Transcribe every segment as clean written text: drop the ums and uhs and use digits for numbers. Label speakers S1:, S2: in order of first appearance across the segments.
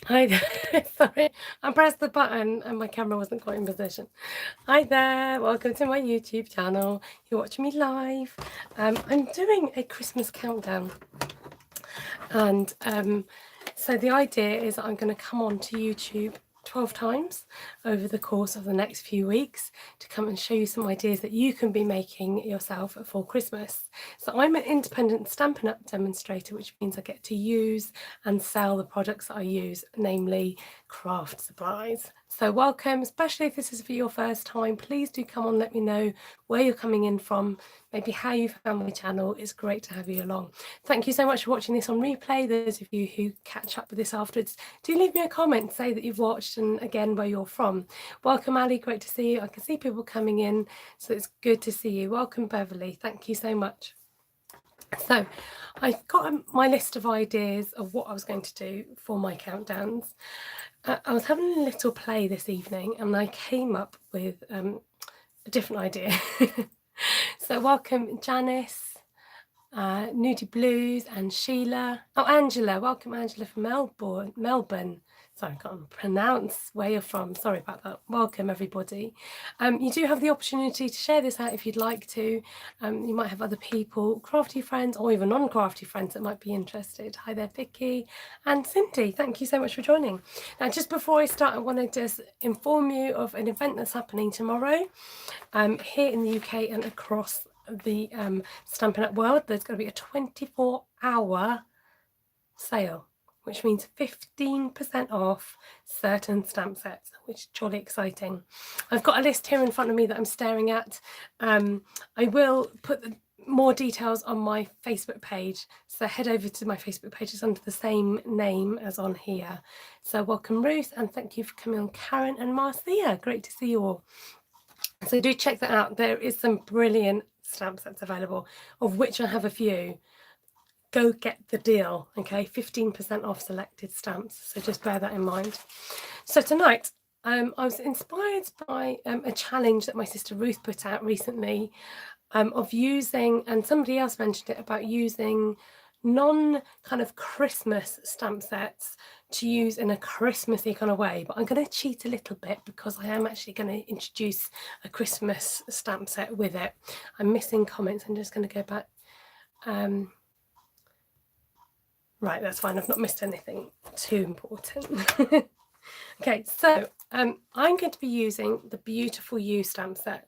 S1: Hi there. Sorry, I pressed the button and my camera wasn't quite in position. Hi there. Welcome to my YouTube channel. You're watching me live. I'm doing a Christmas countdown, and so the idea is that I'm going to come on to YouTube 12 times over the course of the next few weeks to come and show you some ideas that you can be making yourself for Christmas. So I'm an independent Stampin' Up! Demonstrator, which means I get to use and sell the products that I use, namely craft supplies. So welcome, especially if this is for your first time. Please do come on, let me know where you're coming in from, maybe how you found my channel. It's great to have you along. Thank you so much for watching this on replay. Those of you who catch up with this afterwards, do leave me a comment, say that you've watched and again where you're from. Welcome Ali, great to see you. I can see people coming in, so it's good to see you. Welcome Beverly, thank you so much. So I've got my list of ideas of what I was going to do for my countdowns. I was having a little play this evening and I came up with a different idea. So welcome Janice, Nudie Blues and Sheila. Oh, Angela, welcome Angela from Melbourne. Sorry, I can't pronounce where you're from. Sorry about that. Welcome everybody. You do have the opportunity to share this out if you'd like to. You might have other people, crafty friends or even non-crafty friends that might be interested. Hi there, Vicky and Cindy. Thank you so much for joining. Now, just before I start, I want to just inform you of an event that's happening tomorrow here in the UK and across the Stampin' Up! World. There's going to be a 24-hour sale, which means 15% off certain stamp sets, which is truly exciting. I've got a list here in front of me that I'm staring at. I will put more details on my Facebook page, so head over to my Facebook page. It's under the same name as on here. So welcome Ruth, and thank you for coming on, Karen and Marcia. Great to see you all. So do check that out. There is some brilliant stamp sets available, of which I have a few. Go get the deal, okay? 15% off selected stamps, so just bear that in mind. So tonight I was inspired by a challenge that my sister Ruth put out recently of using, and somebody else mentioned it, about using non kind of Christmas stamp sets to use in a Christmassy kind of way, but I'm going to cheat a little bit because I am actually going to introduce a Christmas stamp set with it. I'm missing comments. I'm just going to go back. Right, that's fine. I've not missed anything too important. Okay, so I'm going to be using the Beautiful You stamp set.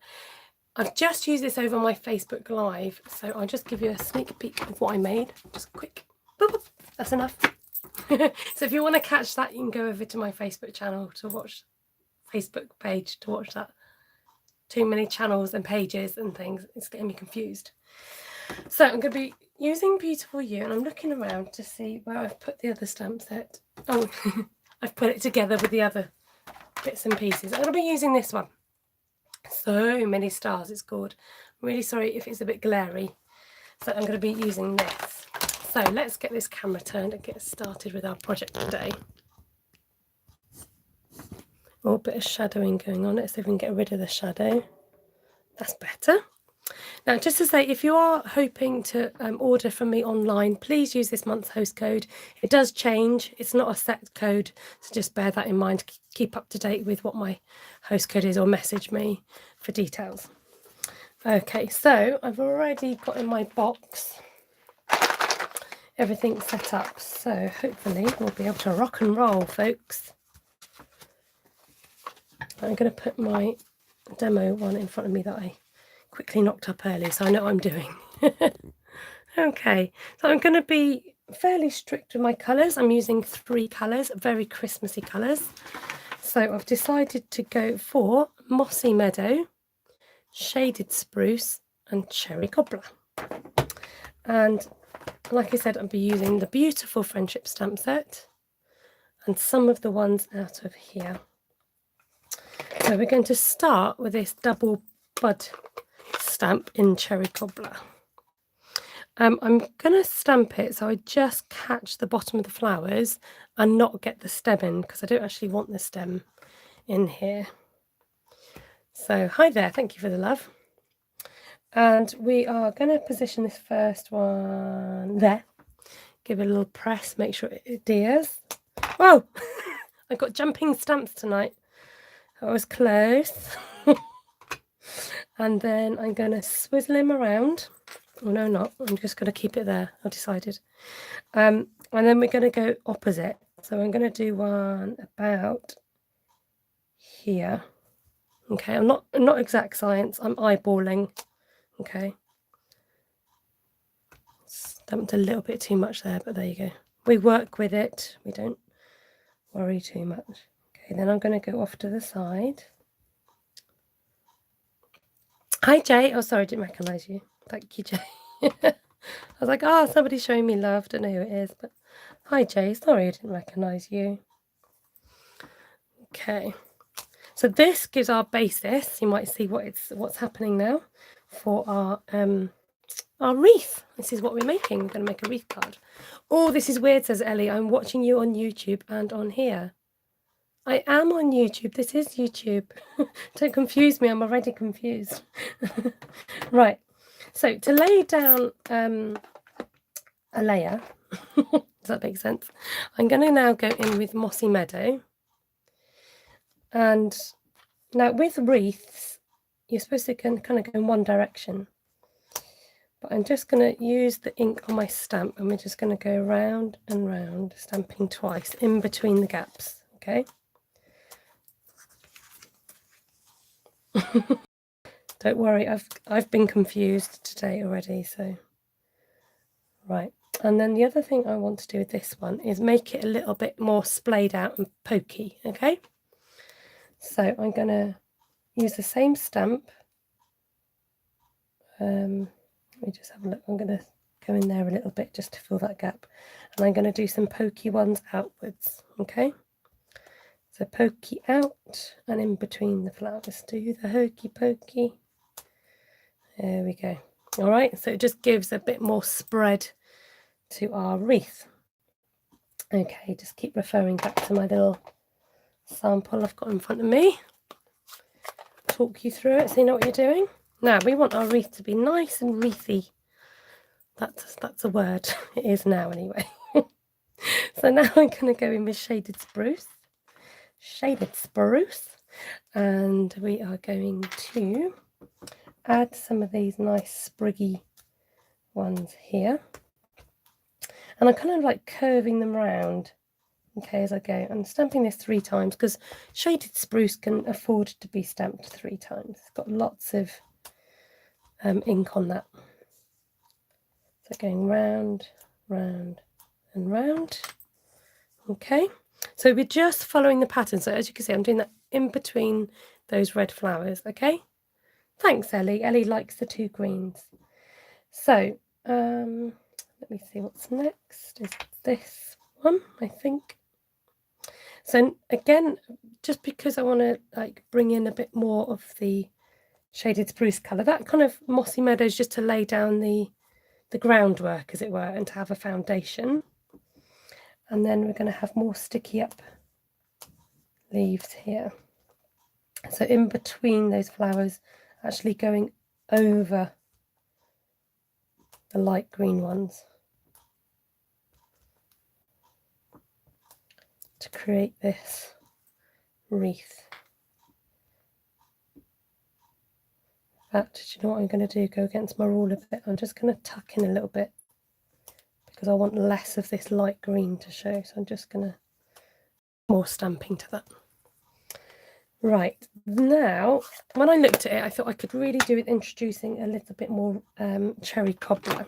S1: I've just used this over my Facebook Live, so I'll just give you a sneak peek of what I made. Just quick. Boop, boop. That's enough. So if you want to catch that, you can go over to my Facebook channel to watch, Facebook page to watch that. Too many channels and pages and things. It's getting me confused. So I'm going to be using Beautiful You, and I'm looking around to see where I've put the other stamp set. Oh, I've put it together with the other bits and pieces. I'm going to be using this one. So Many Stars, it's called. I'm really sorry if it's a bit glary. So I'm going to be using this. So let's get this camera turned and get started with our project today. Oh, a bit of shadowing going on. Let's see if we can get rid of the shadow. That's better. Now, just to say, if you are hoping to order from me online, please use this month's host code. It does change. It's not a set code, so just bear that in mind. Keep up to date with what my host code is or message me for details. Okay, so I've already got in my box everything set up, so hopefully we'll be able to rock and roll, folks. I'm going to put my demo one in front of me that I quickly knocked up early, so I know what I'm doing. Okay, so I'm going to be fairly strict with my colours. I'm using 3 colours, very Christmassy colours. So I've decided to go for Mossy Meadow, Shaded Spruce and Cherry Cobbler. And like I said, I'll be using the Beautiful Friendship stamp set and some of the ones out of here. So we're going to start with this double bud stamp in Cherry Cobbler. I'm going to stamp it so I just catch the bottom of the flowers and not get the stem in, because I don't actually want the stem in here. So hi there, thank you for the love. And we are going to position this first one there. Give it a little press, make sure it adheres. Whoa! I got jumping stamps tonight. I was close. And then I'm going to swizzle him around. Oh, no, not. I'm just going to keep it there. I've decided. And then we're going to go opposite. So I'm going to do one about here. Okay, I'm not exact science. I'm eyeballing. Okay. Stamped a little bit too much there, but there you go. We work with it. We don't worry too much. Okay, then I'm going to go off to the side. Hi, Jay. Oh, sorry, I didn't recognise you. Thank you, Jay. I was like, oh, somebody's showing me love. Don't know who it is, but hi, Jay. Sorry, I didn't recognise you. Okay. So this gives our basis. You might see what's happening now for our wreath. This is what we're making. We're going to make a wreath card. Oh, this is weird, says Ellie. I'm watching you on YouTube and on here. I am on YouTube. This is YouTube. Don't confuse me. I'm already confused. Right. So to lay down a layer, does that make sense? I'm going to now go in with Mossy Meadow. And now with wreaths, you're supposed to kind of go in one direction. But I'm just going to use the ink on my stamp, and we're just going to go round and round, stamping twice in between the gaps, okay? Don't worry, I've been confused today already, so right. And then the other thing I want to do with this one is make it a little bit more splayed out and pokey, okay? So I'm going to use the same stamp. Let me just have a look. I'm going to go in there a little bit just to fill that gap. And I'm going to do some pokey ones outwards, okay? So pokey out and in between the flowers. Do the hokey pokey. There we go. All right, so it just gives a bit more spread to our wreath. Okay, just keep referring back to my little sample I've got in front of me. Talk you through it so you know what you're doing. Now, we want our wreath to be nice and wreathy. That's a word. It is now anyway. So now I'm going to go in with Shaded Spruce. Shaded Spruce. And we are going to add some of these nice spriggy ones here. And I'm kind of like curving them round, okay, as I go. I'm stamping this 3 times because Shaded Spruce can afford to be stamped 3 times. It's got lots of ink on that. So going round, round, and round. Okay, so we're just following the pattern. So as you can see, I'm doing that in between those red flowers, okay? Thanks, Ellie. Ellie likes the 2 greens. So, let me see what's next. Is this one, I think. So again, just because I want to like bring in a bit more of the Shaded Spruce colour, that kind of Mossy Meadows just to lay down the groundwork, as it were, and to have a foundation. And then we're going to have more sticky up leaves here. So in between those flowers, actually going over the light green ones to create this wreath. In fact, do you know what I'm going to do? Go against my rule a bit. I'm just going to tuck in a little bit because I want less of this light green to show. So I'm just going to more stamping to that. Right, now when I looked at it, I thought I could really do with introducing a little bit more cherry cobbler.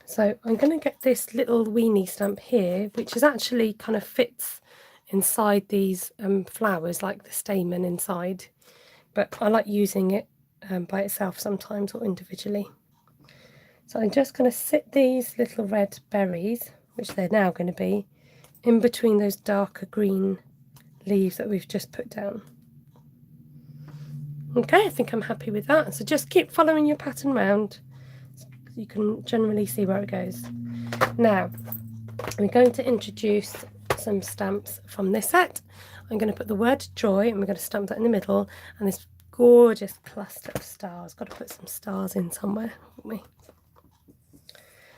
S1: So I'm going to get this little weenie stamp here, which is actually kind of fits inside these flowers, like the stamen inside, but I like using it by itself sometimes or individually. So I'm just going to sit these little red berries, which they're now going to be, in between those darker green leaves that we've just put down. Okay, I think I'm happy with that. So just keep following your pattern round. You can generally see where it goes. Now, we're going to introduce some stamps from this set. I'm going to put the word joy, and we're going to stamp that in the middle, and this gorgeous cluster of stars. Got to put some stars in somewhere, haven't we?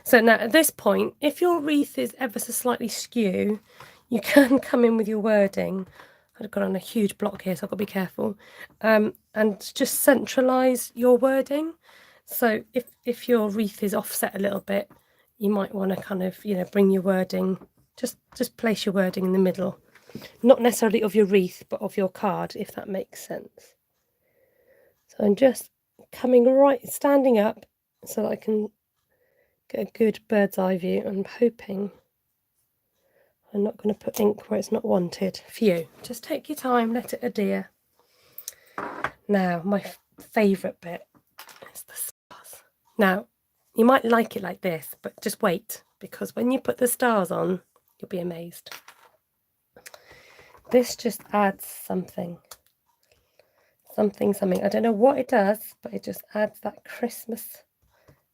S1: So now at this point, if your wreath is ever so slightly skew, you can come in with your wording. I've got on a huge block here, so I've got to be careful. And just centralise your wording. So if your wreath is offset a little bit, you might want to kind of, bring your wording, just place your wording in the middle. Not necessarily of your wreath, but of your card, if that makes sense. So I'm just standing up so that I can get a good bird's eye view. I'm hoping I'm not going to put ink where it's not wanted. For you, just take your time, let it adhere. Now, my favourite bit is the stars. Now, you might like it like this, but just wait, because when you put the stars on, you'll be amazed. This just adds something. Something. I don't know what it does, but it just adds that Christmas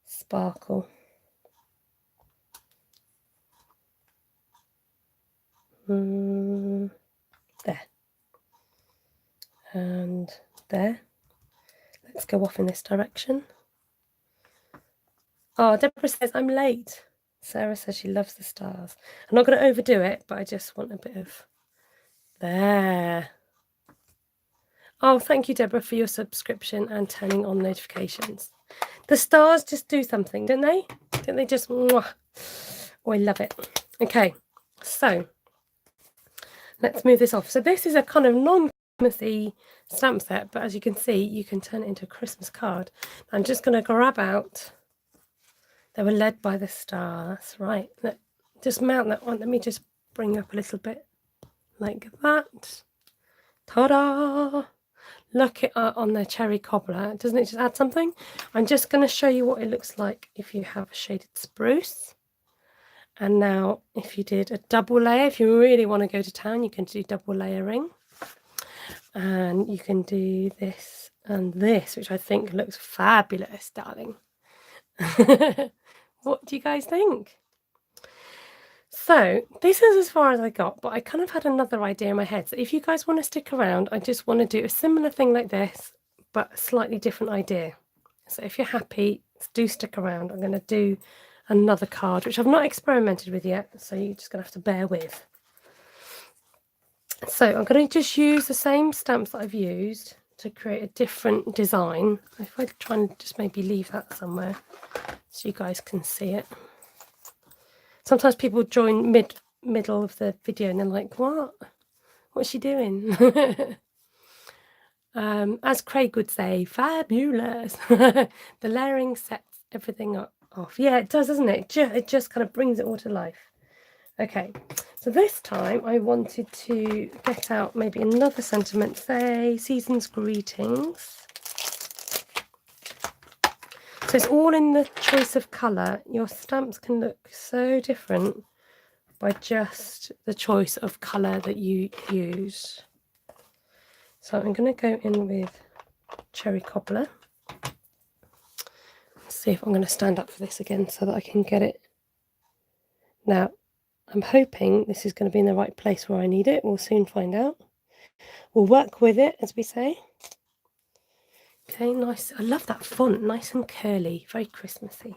S1: sparkle. There. And there. Let's go off in this direction. Oh, Deborah says I'm late. Sarah says she loves the stars. I'm not going to overdo it, but I just want a bit of there. Oh, thank you, Deborah, for your subscription and turning on notifications. The stars just do something, don't they? Don't they just... Mwah? Oh, I love it. Okay, so let's move this off. So this is a kind of non-Christmassy stamp set, but as you can see, you can turn it into a Christmas card. I'm just going to grab out... They were led by the star. That's right. Just mount that one. Let me just bring up a little bit like that. Ta-da! Look it on the cherry cobbler. Doesn't it just add something? I'm just going to show you what it looks like if you have a shaded spruce. And now if you did a double layer, if you really want to go to town, you can do double layering. And you can do this and this, which I think looks fabulous, darling. What do you guys think? So this is as far as I got, but I kind of had another idea in my head. So if you guys want to stick around, I just want to do a similar thing like this, but a slightly different idea. So if you're happy, do stick around. I'm going to do another card, which I've not experimented with yet, so you're just going to have to bear with. So I'm going to just use the same stamps that I've used to create a different design. If I try and just maybe leave that somewhere so you guys can see it. Sometimes people join middle of the video and they're like, what's she doing? As Craig would say, fabulous. The layering sets everything off. Yeah, it does, doesn't it? It just kind of brings it all to life. Okay, so this time I wanted to get out maybe another sentiment, say Season's Greetings. So it's all in the choice of colour. Your stamps can look so different by just the choice of colour that you use. So I'm going to go in with Cherry Cobbler. Let's see if I'm going to stand up for this again so that I can get it. Now, I'm hoping this is going to be in the right place where I need it. We'll soon find out. We'll work with it, as we say. Okay, nice. I love that font, nice and curly, very Christmassy.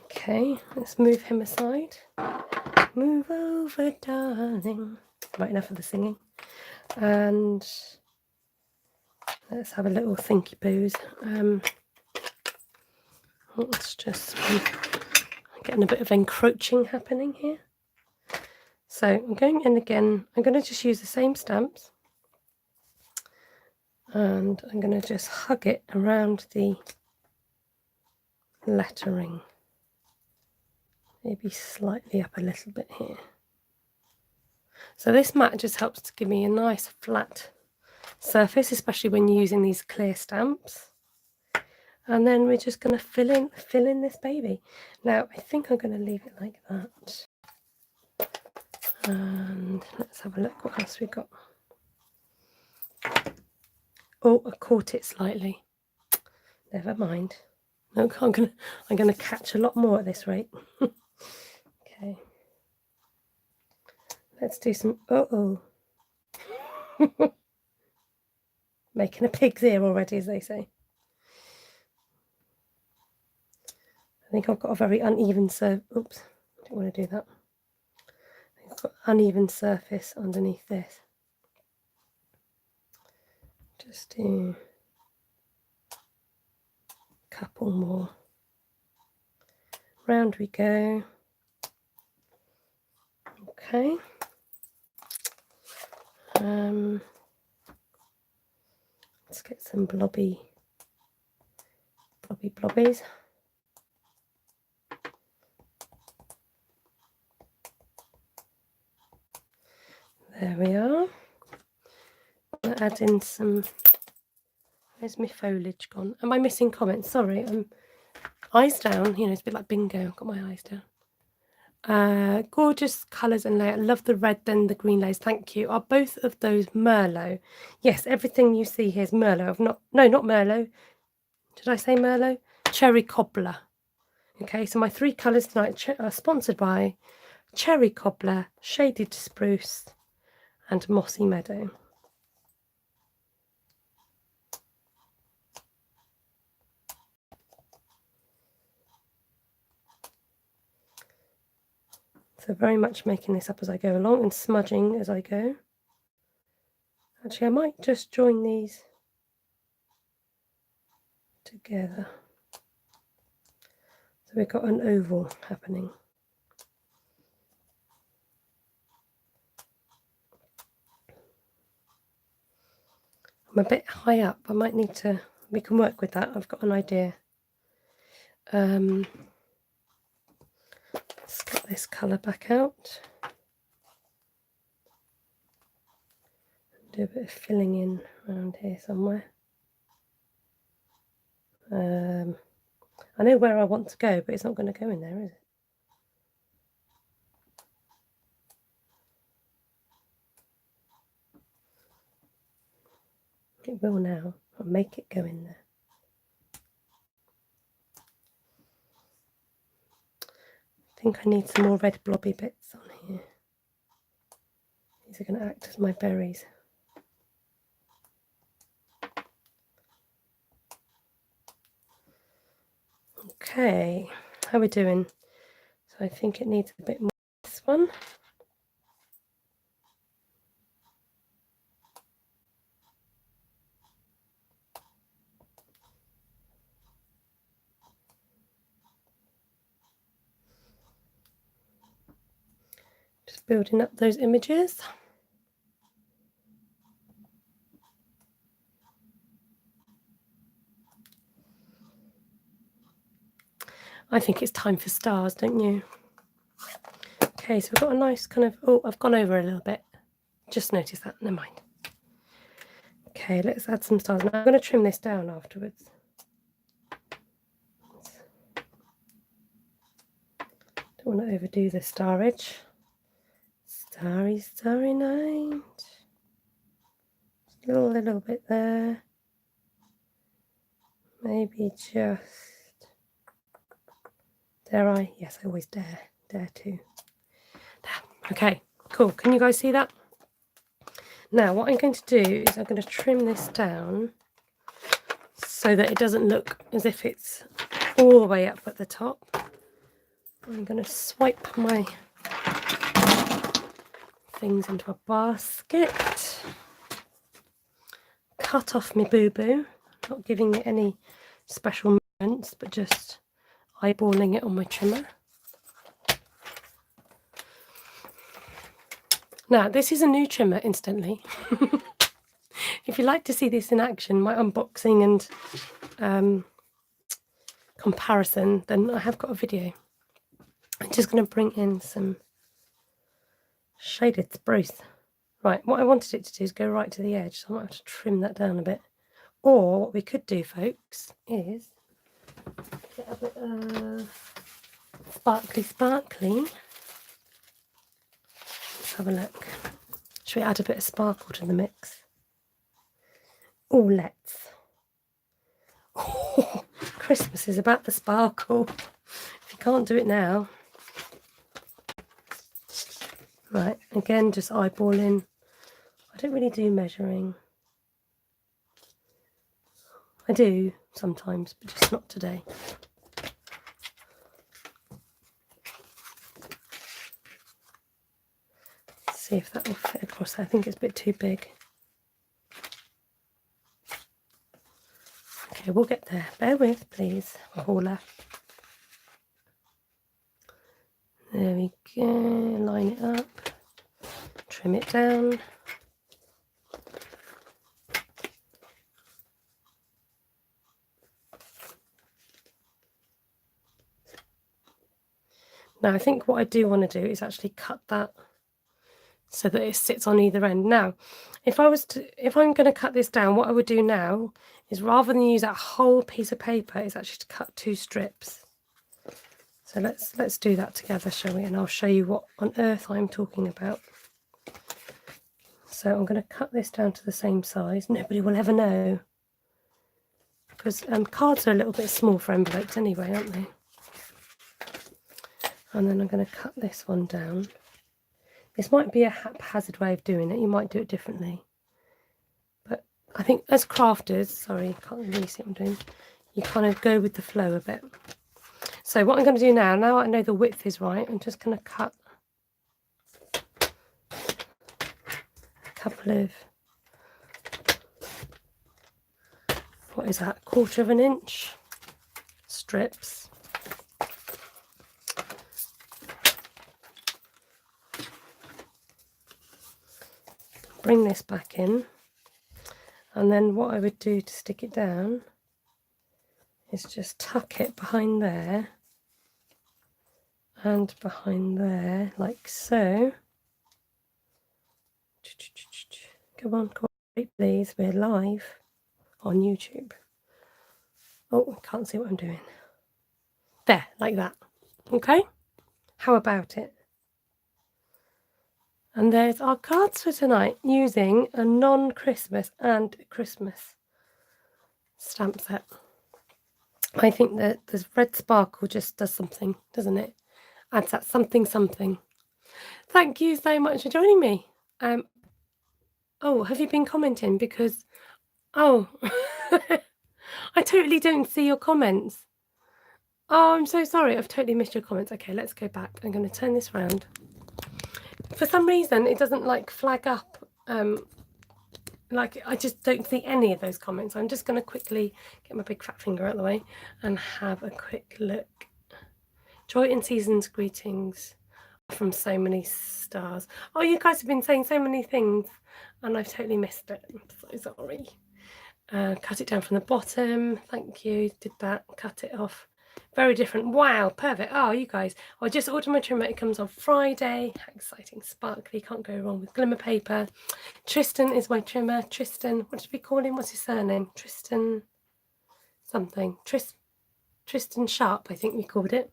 S1: Okay, let's move him aside. Move over, darling. Right, enough of the singing. And let's have a little thinky boos. Let's just getting a bit of encroaching happening here. So I'm going in again. I'm going to just use the same stamps. And I'm going to just hug it around the lettering. Maybe slightly up a little bit here. So this mat just helps to give me a nice flat surface, especially when you're using these clear stamps. And then we're just going to fill in this baby. Now I think I'm going to leave it like that. And let's have a look what else we've got. Oh, I caught it slightly. Never mind. No, I'm gonna catch a lot more at this rate. Okay. Let's do some making a pig's ear already, as they say. I think I've got a very uneven oops, I don't want to do that. I've got uneven surface underneath this. Just do a couple more. Round we go. Okay. Let's get some blobbies. There we are. I'll add in some. Where's my foliage gone? Am I missing comments? Sorry, I'm eyes down. You know, it's a bit like bingo. I've got my eyes down. Gorgeous colours and layout. Love the red and the green layers. Thank you. Are both of those Merlot? Yes, everything you see here is Merlot. Not Merlot. Did I say Merlot? Cherry Cobbler. Okay, so my 3 colours tonight are sponsored by Cherry Cobbler, Shaded Spruce, and Mossy Meadow. So very much making this up as I go along and smudging as I go. Actually, I might just join these together. So we've got an oval happening. I'm a bit high up. I might need to, we can work with that. I've got an idea. Let's get this colour back out. Do a bit of filling in around here somewhere. I know where I want to go, but it's not going to go in there, is it? It will now. I'll make it go in there. I think I need some more red blobby bits on here. These are going to act as my berries. Okay, how are we doing? So I think it needs a bit more this one. Just building up those images. I think it's time for stars, don't you? Okay, so we've got a nice kind of, oh, I've gone over a little bit. Just noticed that, never mind. Okay, let's add some stars. Now I'm going to trim this down afterwards. Don't want to overdo the starage. Starry, starry night. Just a little bit there. Maybe just, dare I? Yes, I always dare to. There. Okay, cool. Can you guys see that? Now what I'm going to do is I'm going to trim this down so that it doesn't look as if it's all the way up at the top. I'm going to swipe my things into a basket, cut off my boo-boo, not giving it any special movements, but just eyeballing it on my trimmer. Now, this is a new trimmer, incidentally. If you'd like to see this in action, my unboxing and comparison, then I have got a video. I'm just going to bring in some shaded spruce. Right, what I wanted it to do is go right to the edge, so I might have to trim that down a bit. Or what we could do, folks, is get a bit of sparkly. Let's have a look. Should we add a bit of sparkle to the mix? Oh, let's. Oh, Christmas is about the sparkle. If you can't do it now. Right, again, just eyeballing. I don't really do measuring. I do sometimes, but just not today. See if that will fit across there. I think it's a bit too big. Okay, we'll get there. Bear with, please, Paula. There we go. Line it up. Trim it down. Now, I think what I do want to do is actually cut that so that it sits on either end. Now, if I'm going to cut this down, what I would do now is, rather than use that whole piece of paper, is actually to cut 2 strips. So let's do that together, shall we? And I'll show you what on earth I'm talking about. So I'm going to cut this down to the same size. Nobody will ever know, because cards are a little bit small for envelopes anyway, aren't they? And then I'm going to cut this one down. This might be a haphazard way of doing it. You might do it differently. But I think as crafters, sorry, I can't really see what I'm doing, you kind of go with the flow a bit. So what I'm going to do now I know the width is right, I'm just going to cut a couple of, what is that, 1/4 of an inch strips. Bring this back in, and then what I would do to stick it down is just tuck it behind there and behind there, like so. Come on, please, we're live on YouTube. Oh, I can't see what I'm doing. There, like that. Okay, how about it? And there's our cards for tonight, using a non-Christmas and Christmas stamp set. I think that the red sparkle just does something, doesn't it? Adds that something. Thank you so much for joining me. Oh, have you been commenting? Because, oh, I totally don't see your comments. Oh, I'm so sorry. I've totally missed your comments. Okay, let's go back. I'm going to turn this round. For some reason, it doesn't like flag up. Like, I just don't see any of those comments. I'm just going to quickly get my big fat finger out of the way and have a quick look. Joy in seasons, greetings from so many stars. Oh, you guys have been saying so many things and I've totally missed it. I'm so sorry. Cut it down from the bottom. Thank you. Did that. Cut it off. Very different. Wow, perfect. Oh, you guys. I just ordered my trimmer. It comes on Friday. How exciting. Sparkly. Can't go wrong with glimmer paper. Tristan is my trimmer. Tristan. What did we call him? What's his surname? Tristan something. Tristan Sharp, I think we called it.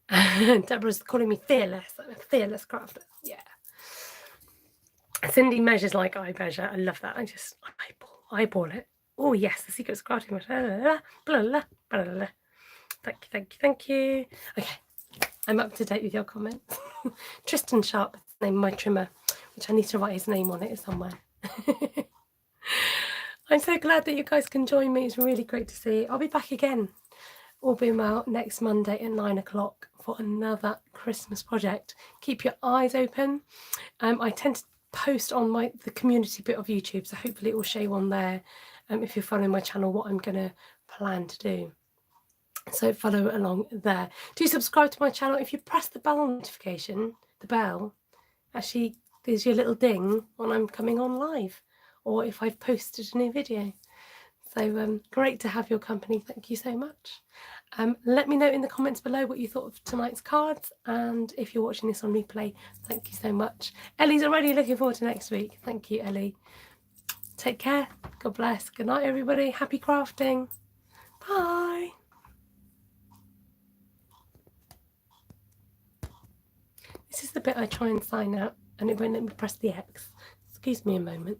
S1: Deborah's calling me fearless. I'm a fearless crafter. Yeah. Cindy measures like I measure. I love that. I just eyeball it. Oh yes, the secret's crafting. Blah, blah, blah, blah. Thank you. Okay, I'm up to date with your comments. Tristan Sharp is the name of my trimmer, which I need to write his name on it somewhere. I'm so glad that you guys can join me. It's really great to see. I'll be back again, all being well, next Monday at 9 o'clock for another Christmas project. Keep your eyes open. I tend to post on the community bit of YouTube, so hopefully it will show you on there, if you're following my channel, what I'm going to plan to do. So follow along there. Do subscribe to my channel. If you press the bell notification, the bell actually gives you a little ding when I'm coming on live, or if I've posted a new video. So great to have your company. Thank you so much. Let me know in the comments below what you thought of tonight's cards, and if you're watching this on replay, thank you so much. Ellie's already looking forward to next week. Thank you, Ellie. Take care. God bless. Good night, everybody. Happy crafting. Bye. This is the bit I try and sign out and it won't let me press the X. Excuse me a moment.